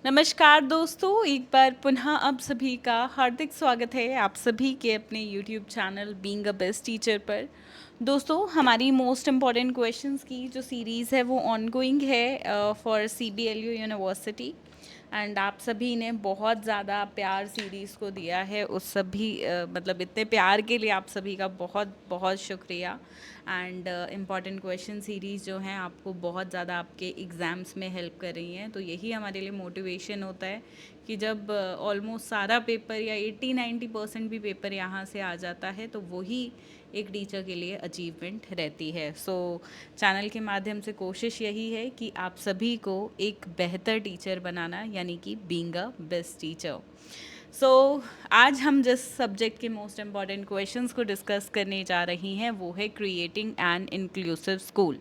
नमस्कार दोस्तों, एक बार पुनः आप सभी का हार्दिक स्वागत है आप सभी के अपने YouTube channel being a best teacher पर। दोस्तों, हमारी मोस्ट इम्पॉर्टेंट क्वेश्चंस की जो सीरीज़ है वो ऑनगोइंग है फॉर CBLU यूनिवर्सिटी एंड आप सभी ने बहुत ज़्यादा प्यार सीरीज़ को दिया है। उस सभी मतलब इतने प्यार के लिए आप सभी का बहुत बहुत शुक्रिया। एंड इम्पॉर्टेंट क्वेश्चन सीरीज़ जो हैं आपको बहुत ज़्यादा आपके एग्ज़ाम्स में हेल्प कर रही हैं, तो यही हमारे लिए मोटिवेशन होता है कि जब ऑलमोस्ट सारा पेपर या 80-90% भी पेपर यहाँ से आ जाता है तो वही एक टीचर के लिए अचीवमेंट रहती है। सो चैनल के माध्यम से कोशिश यही है कि आप सभी को एक बेहतर टीचर बनाना, यानी कि बीइंग अ बेस्ट टीचर। सो आज हम जिस सब्जेक्ट के मोस्ट इम्पॉर्टेंट क्वेश्चंस को डिस्कस करने जा रही हैं वो है क्रिएटिंग एन इंक्लूसिव स्कूल।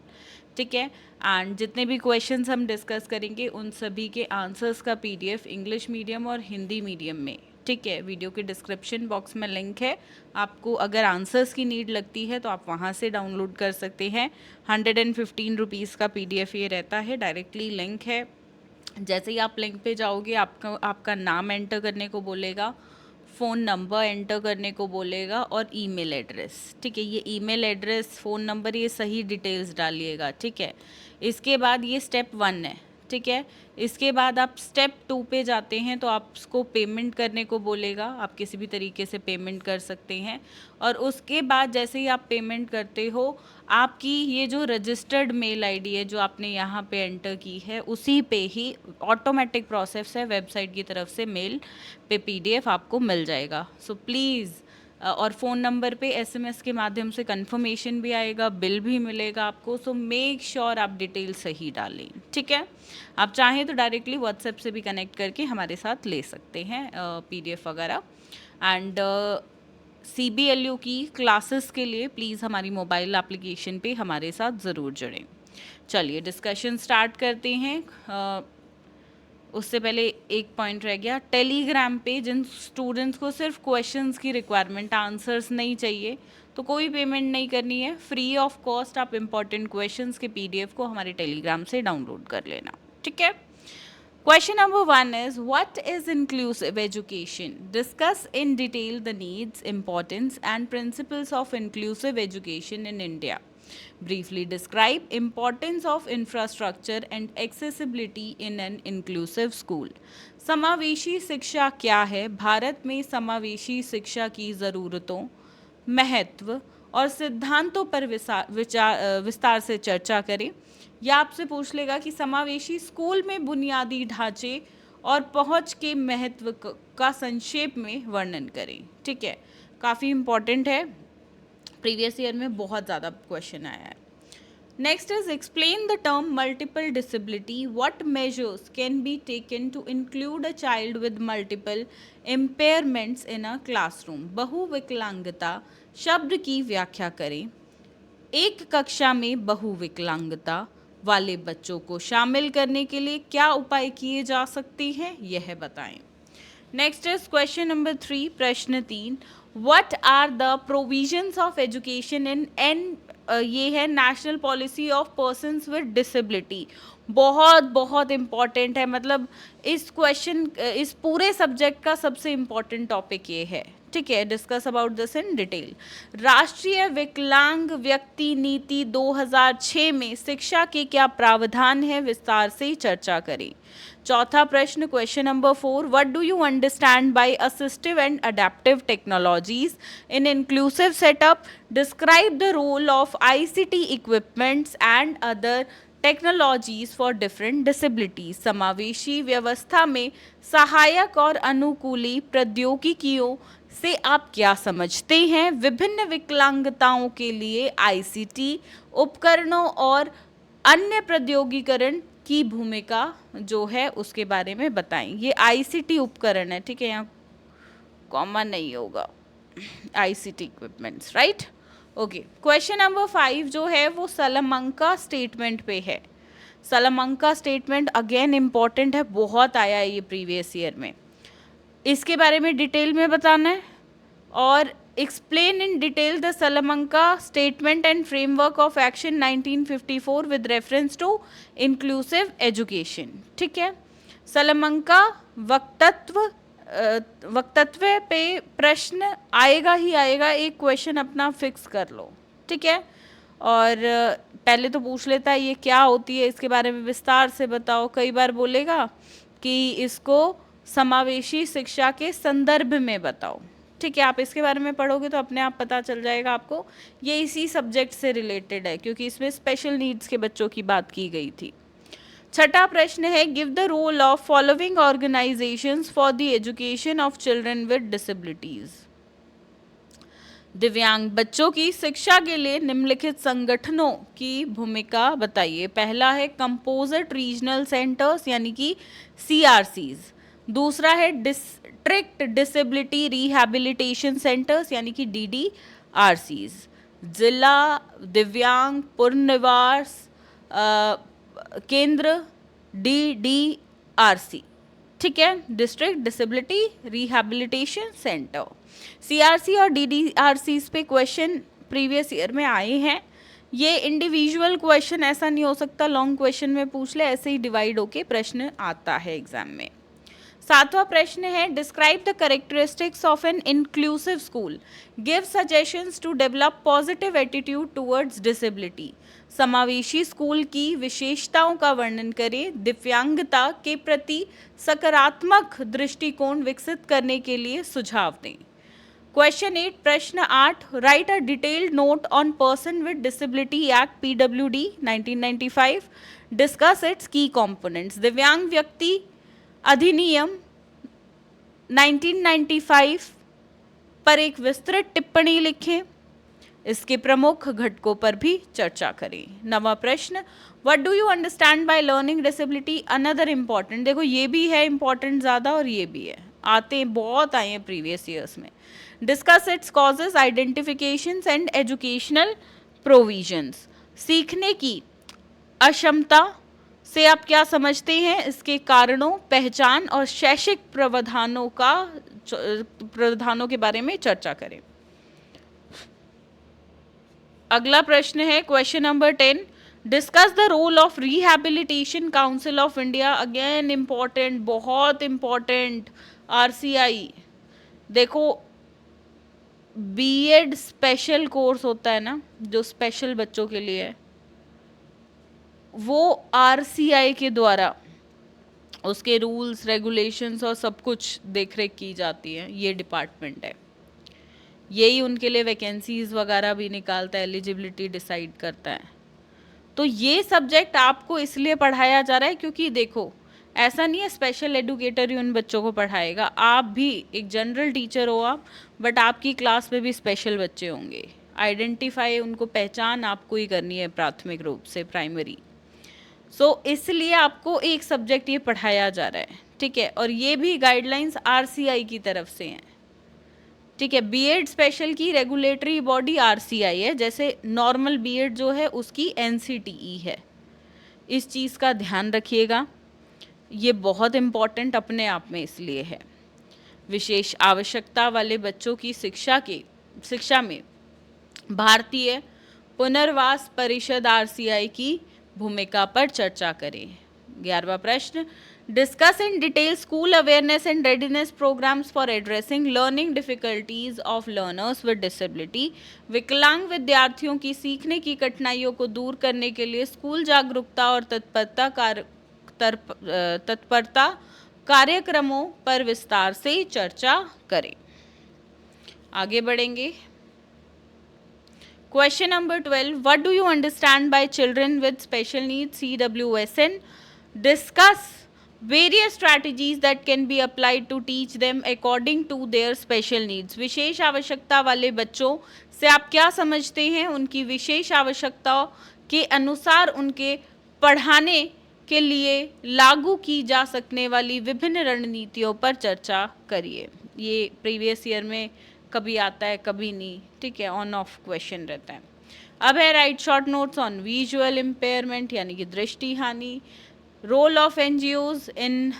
ठीक है, एंड जितने भी क्वेश्चंस हम डिस्कस करेंगे उन सभी के आंसर्स का PDF इंग्लिश मीडियम और हिंदी मीडियम में, ठीक है, वीडियो के डिस्क्रिप्शन बॉक्स में लिंक है। आपको अगर आंसर्स की नीड लगती है तो आप वहाँ से डाउनलोड कर सकते हैं। 115 रुपीज़ का PDF ये रहता है, डायरेक्टली लिंक है। जैसे ही आप लिंक पे जाओगे आपका नाम एंटर करने को बोलेगा, फ़ोन नंबर एंटर करने को बोलेगा और ईमेल एड्रेस। ठीक है, ये ईमेल एड्रेस, फ़ोन नंबर, ये सही डिटेल्स डालिएगा। ठीक है, इसके बाद ये स्टेप 1 है। ठीक है, इसके बाद आप स्टेप 2 पे जाते हैं तो आपको पेमेंट करने को बोलेगा। आप किसी भी तरीके से पेमेंट कर सकते हैं और उसके बाद जैसे ही आप पेमेंट करते हो, आपकी ये जो रजिस्टर्ड मेल आईडी है जो आपने यहाँ पे एंटर की है, उसी पे ही ऑटोमेटिक प्रोसेस है, वेबसाइट की तरफ से मेल पे PDF आपको मिल जाएगा। सो प्लीज़ और फ़ोन नंबर पे SMS के माध्यम से कंफर्मेशन भी आएगा, बिल भी मिलेगा आपको। सो मेक श्योर आप डिटेल सही डालें। ठीक है, आप चाहें तो डायरेक्टली व्हाट्सएप से भी कनेक्ट करके हमारे साथ ले सकते हैं PDF वगैरह। एंड CBLU की क्लासेस के लिए प्लीज़ हमारी मोबाइल एप्लीकेशन पे हमारे साथ ज़रूर जुड़ें। चलिए डिस्कशन स्टार्ट करते हैं। उससे पहले एक पॉइंट रह गया, टेलीग्राम पे जिन स्टूडेंट्स को सिर्फ क्वेश्चंस की रिक्वायरमेंट, आंसर्स नहीं चाहिए, तो कोई पेमेंट नहीं करनी है, फ्री ऑफ कॉस्ट आप इम्पॉर्टेंट क्वेश्चंस के PDF को हमारे टेलीग्राम से डाउनलोड कर लेना। ठीक है, question number 1 is, what is inclusive education? Discuss in detail the needs, importance and principles of inclusive education in India. Briefly describe importance of infrastructure and accessibility in an inclusive school. समावेशी शिक्षा क्या है? भारत में समावेशी शिक्षा की ज़रूरतों, महत्व और सिद्धांतों पर विस्तार से चर्चा करें। या आपसे पूछ लेगा कि समावेशी स्कूल में बुनियादी ढांचे और पहुंच के महत्व का संक्षेप में वर्णन करें। ठीक है, काफ़ी इम्पॉर्टेंट है, प्रीवियस ईयर में बहुत ज़्यादा क्वेश्चन आया है। Next is explain the term multiple disability, what measures can be taken to include a child with multiple impairments in a classroom. बहुविकलांगता शब्द की व्याख्या करें। एक कक्षा में बहुविकलांगता वाले बच्चों को शामिल करने के लिए क्या उपाय किए जा सकते हैं, यह बताएं। नेक्स्ट इज क्वेश्चन नंबर 3, प्रश्न 3, what are the provisions of education in ये है national policy of persons with disability. बहुत बहुत इम्पॉर्टेंट है, मतलब इस पूरे सब्जेक्ट का सबसे इम्पॉर्टेंट टॉपिक ये है। ठीक है, discuss about this in detail. राष्ट्रीय विकलांग व्यक्ति नीति 2006 में शिक्षा के क्या प्रावधान है, विस्तार से चर्चा करें। चौथा प्रश्न, question number 4, what do you understand by assistive and adaptive technologies in inclusive setup? Describe the role of ICT equipments and other technologies for different disabilities. समावेशी व्यवस्था में सहायक और अनुकूली प्रौद्योगिकियों से आप क्या समझते हैं? विभिन्न विकलांगताओं के लिए ICT उपकरणों और अन्य प्रौद्योगिकरण की भूमिका जो है उसके बारे में बताएं। ये ICT उपकरण है, ठीक है, यहाँ कॉमन नहीं होगा, ICT equipments, right. Okay, question number 5 जो है वो सलामंका स्टेटमेंट पे है। सलामंका स्टेटमेंट अगेन इम्पॉर्टेंट है, बहुत आया है ये प्रीवियस ईयर में। इसके बारे में डिटेल में बताना है और explain in detail the Salamanca statement and framework of action 1954 with reference to inclusive education। ठीक है, सलमंका वक्तत्व पे प्रश्न आएगा ही आएगा, एक क्वेश्चन अपना फिक्स कर लो, ठीक है। और पहले तो पूछ लेता है ये क्या होती है, इसके बारे में विस्तार से बताओ। कई बार बोलेगा कि इसको समावेशी शिक्षा के संदर्भ में बताओ, ठीक है। आप इसके बारे में पढ़ोगे तो अपने आप पता चल जाएगा आपको, ये इसी सब्जेक्ट से रिलेटेड है क्योंकि इसमें स्पेशल नीड्स के बच्चों की बात की गई थी। छठा प्रश्न है, give the role of following organisations for the education of children with disabilities. दिव्यांग बच्चों की शिक्षा के लिए निम्नलिखित संगठनों की भूमिका बताइए। पहला है कंपोजिट रीजनल सेंटर्स यानी कि CRCs। दूसरा है डिस्ट्रिक्ट डिसेबिलिटी रिहैबिलिटेशन सेंटर्स यानी कि DDRCs। जिला दिव्यांग पुनर्निवास केंद्र DDRC, ठीक है, district disability rehabilitation centre. CRC और DDRC पे क्वेश्चन प्रीवियस ईयर में आए हैं। ये इंडिविजुअल क्वेश्चन ऐसा नहीं हो सकता लॉन्ग क्वेश्चन में पूछ ले, ऐसे ही डिवाइड होके प्रश्न आता है एग्जाम में। सातवां प्रश्न है, describe the characteristics of an inclusive school, give suggestions to develop positive attitude towards disability. समावेशी स्कूल की विशेषताओं का वर्णन करें, दिव्यांगता के प्रति सकारात्मक दृष्टिकोण विकसित करने के लिए सुझाव दें। क्वेश्चन 8 प्रश्न 8, right a detailed note on person with disability act PWD 1995, discuss it's की कंपोनेंट्स। दिव्यांग व्यक्ति अधिनियम 1995 पर एक विस्तृत टिप्पणी लिखें, इसके प्रमुख घटकों पर भी चर्चा करें। नवा प्रश्न, what do you understand by learning disability, another important. देखो ये भी है इम्पॉर्टेंट ज़्यादा और ये भी है, आते हैं बहुत आए हैं प्रीवियस ईयर्स में। Discuss its causes, identifications and educational provisions. सीखने की अक्षमता से आप क्या समझते हैं, इसके कारणों, पहचान और शैक्षिक प्रावधानों के बारे में चर्चा करें। अगला प्रश्न है question number 10, discuss the role of rehabilitation council of India. Again important, बहुत इम्पॉर्टेंट, RCI। देखो B.Ed स्पेशल कोर्स होता है ना, जो स्पेशल बच्चों के लिए है, वो RCI के द्वारा उसके रूल्स रेगुलेशंस और सब कुछ देख रेख की जाती है। ये डिपार्टमेंट है, यही उनके लिए वैकेंसीज वगैरह भी निकालता है, एलिजिबिलिटी डिसाइड करता है। तो ये सब्जेक्ट आपको इसलिए पढ़ाया जा रहा है क्योंकि देखो ऐसा नहीं है स्पेशल एडुकेटर ही उन बच्चों को पढ़ाएगा, आप भी एक जनरल टीचर हो आप, बट आपकी क्लास में भी स्पेशल बच्चे होंगे। आइडेंटिफाई, उनको पहचान आपको ही करनी है प्राथमिक रूप से, प्राइमरी। सो इसलिए आपको एक सब्जेक्ट ये पढ़ाया जा रहा है, ठीक है। और ये भी गाइडलाइंस RCI की तरफ से हैं, ठीक है। B.Ed स्पेशल की रेगुलेटरी बॉडी RCI है, जैसे नॉर्मल B.Ed जो है उसकी NCTE है। इस चीज़ का ध्यान रखिएगा, ये बहुत इम्पॉर्टेंट अपने आप में इसलिए है। विशेष आवश्यकता वाले बच्चों की शिक्षा में भारतीय पुनर्वास परिषद RCI की भूमिका पर चर्चा करें। 11वां प्रश्न, discuss in detail school awareness and readiness programmes for addressing learning difficulties of learners with disability. विकलांग विद्यार्थियों की सीखने की कठिनाइयों को दूर करने के लिए स्कूल जागरूकता और तत्परता कार्यक्रमों पर विस्तार से चर्चा करें। आगे बढ़ेंगे। Question number 12, what do you understand by children with special needs, CWSN? Discuss various strategies that can be applied to teach them according to their special needs. विशेष आवश्यकता वाले बच्चों से आप क्या समझते हैं, उनकी विशेष आवश्यकताओं के अनुसार उनके पढ़ाने के लिए लागू की जा सकने वाली विभिन्न रणनीतियों पर चर्चा करिए। ये प्रीवियस ईयर में कभी आता है कभी नहीं, ठीक है, ऑन ऑफ क्वेश्चन रहता है। अब है write short notes on visual impairment यानी कि दृष्टि हानि, role of NGOs in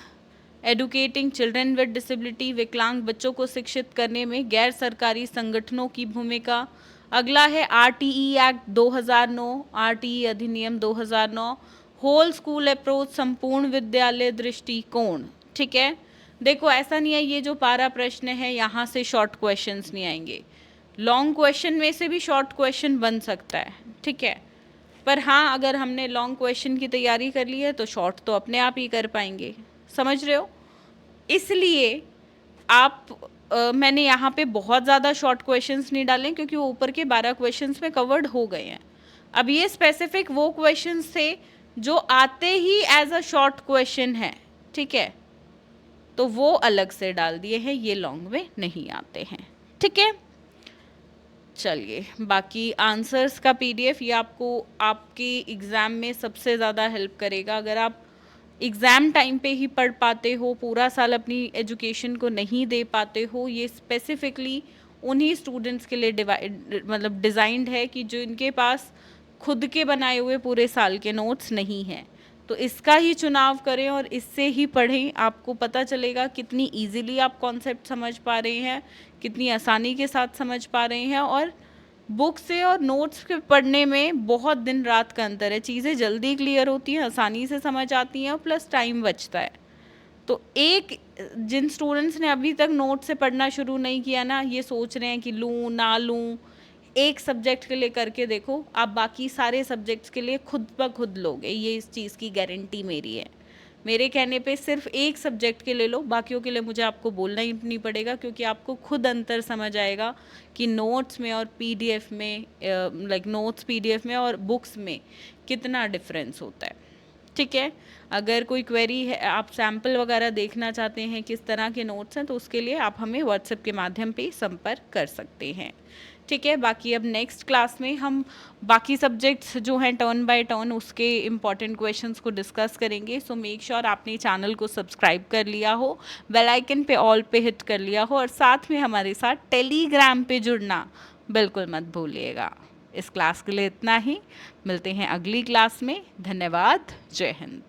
educating children with disability, विकलांग बच्चों को शिक्षित करने में गैर सरकारी संगठनों की भूमिका। अगला है RTE एक्ट 2009, RTE अधिनियम 2009, होल स्कूल अप्रोच, संपूर्ण विद्यालय दृष्टिकोण। ठीक है, देखो ऐसा नहीं है ये जो 12 प्रश्न है यहाँ से शॉर्ट क्वेश्चंस नहीं आएंगे, लॉन्ग क्वेश्चन में से भी शॉर्ट क्वेश्चन बन सकता है। ठीक है, पर हाँ अगर हमने लॉन्ग क्वेश्चन की तैयारी कर ली है तो शॉर्ट तो अपने आप ही कर पाएंगे, समझ रहे हो। इसलिए आप मैंने यहाँ पे बहुत ज़्यादा शॉर्ट क्वेश्चंस नहीं डाले क्योंकि वो ऊपर के 12 क्वेश्चंस में कवर्ड हो गए हैं। अब ये स्पेसिफिक वो क्वेश्चंस थे जो आते ही एज अ शॉर्ट क्वेश्चन है, ठीक है, तो वो अलग से डाल दिए हैं, ये लॉन्ग में नहीं आते हैं। ठीक है, चलिए बाकी आंसर्स का पीडीएफ ये आपको आपके एग्ज़ाम में सबसे ज़्यादा हेल्प करेगा। अगर आप एग्ज़ाम टाइम पे ही पढ़ पाते हो, पूरा साल अपनी एजुकेशन को नहीं दे पाते हो, ये स्पेसिफिकली उन्हीं स्टूडेंट्स के लिए मतलब डिज़ाइंड है कि जो इनके पास खुद के बनाए हुए पूरे साल के नोट्स नहीं हैं, तो इसका ही चुनाव करें और इससे ही पढ़ें। आपको पता चलेगा कितनी इजीली आप कॉन्सेप्ट समझ पा रहे हैं, कितनी आसानी के साथ समझ पा रहे हैं। और बुक से और नोट्स के पढ़ने में बहुत दिन रात का अंतर है, चीज़ें जल्दी क्लियर होती हैं, आसानी से समझ आती हैं और प्लस टाइम बचता है। तो एक जिन स्टूडेंट्स ने अभी तक नोट से पढ़ना शुरू नहीं किया ना, ये सोच रहे हैं कि लूँ ना लूँ, एक सब्जेक्ट के लिए करके देखो, आप बाकी सारे सब्जेक्ट्स के लिए खुद ब खुद लोगे, ये इस चीज़ की गारंटी मेरी है। मेरे कहने पे सिर्फ एक सब्जेक्ट के ले लो, बाकियों के लिए मुझे आपको बोलना ही नहीं पड़ेगा क्योंकि आपको खुद अंतर समझ आएगा कि नोट्स में और पीडीएफ में लाइक नोट्स पीडीएफ में और बुक्स में कितना डिफरेंस होता है। ठीक है, अगर कोई क्वेरी है, आप सैम्पल वगैरह देखना चाहते हैं किस तरह के नोट्स हैं, तो उसके लिए आप हमें व्हाट्सएप के माध्यम पे संपर्क कर सकते हैं। ठीक है, बाकी अब नेक्स्ट क्लास में हम बाकी सब्जेक्ट्स जो हैं टर्न बाय टर्न उसके इम्पॉर्टेंट क्वेश्चंस को डिस्कस करेंगे। सो मेक श्योर आपने चैनल को सब्सक्राइब कर लिया हो, बेल आइकन पे ऑल पे हिट कर लिया हो और साथ में हमारे साथ टेलीग्राम पे जुड़ना बिल्कुल मत भूलिएगा। इस क्लास के लिए इतना ही, मिलते हैं अगली क्लास में। धन्यवाद, जय हिंद।